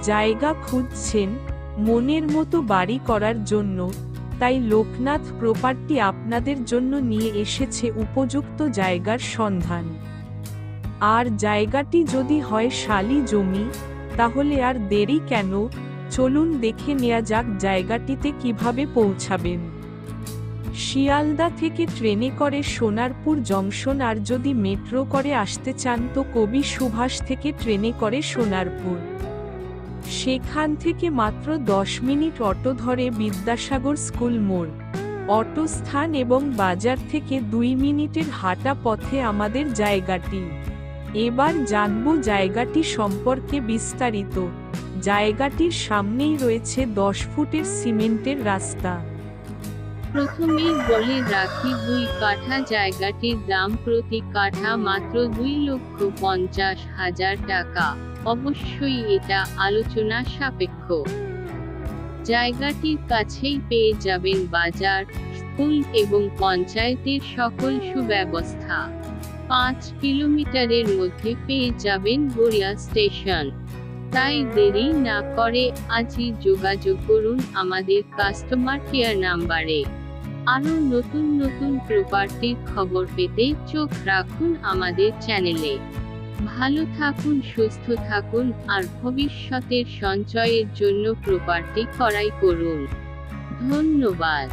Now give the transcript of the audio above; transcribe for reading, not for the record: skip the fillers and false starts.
জায়গা খুঁজছেন মনের মতো বাড়ি করার জন্য, তাই লোকনাথ প্রপার্টি আপনাদের জন্য নিয়ে এসেছে উপযুক্ত জায়গার সন্ধান। আর জায়গাটি যদি হয় শালি জমি, তাহলে আর দেরি কেন, চলুন দেখে নেওয়া যাক জায়গাটিতে কিভাবে পৌঁছাবেন। শিয়ালদা থেকে ট্রেনে করে সোনারপুর জংশন, আর যদি মেট্রো করে আসতে চান তো কবি সুভাষ থেকে ট্রেনে করে সোনারপুর। সেখান থেকে মাত্র 10 মিনিট অটো ধরে বিদ্যাসাগর স্কুল মোড় অটো স্থান, এবং বাজার থেকে 2 মিনিটের হাঁটা পথে আমাদের জায়গাটি। এবার জানবো জায়গাটি সম্পর্কে বিস্তারিত। জায়গাটির সামনেই রয়েছে 10 ফুটের সিমেন্টের রাস্তা। প্রথমেই বলে রাখি 2 কাঠা জায়গাটির দাম প্রতি কাঠা মাত্র 2,50,000 টাকা। অবশ্যই এটা আলোচনা সাপেক্ষ। জায়গাটির কাছেই পেয়ে যাবেন বাজার, স্কুল এবং পঞ্চায়েতের সকল সুব্যবস্থা। 5 কিলোমিটারের মধ্যে পেয়ে যাবেন গড়িয়া স্টেশন। তাই দেরি না করে আজই যোগাযোগ করুন আমাদের কাস্টমার কেয়ার নাম্বারে। আরও নতুন নতুন প্রপার্টির খবর পেতে চোখ রাখুন আমাদের চ্যানেলে। ভালো থাকুন, সুস্থ থাকুন, আর ভবিষ্যতের সঞ্চয়ের জন্য প্রপার্টি ক্রয় করুন। ধন্যবাদ।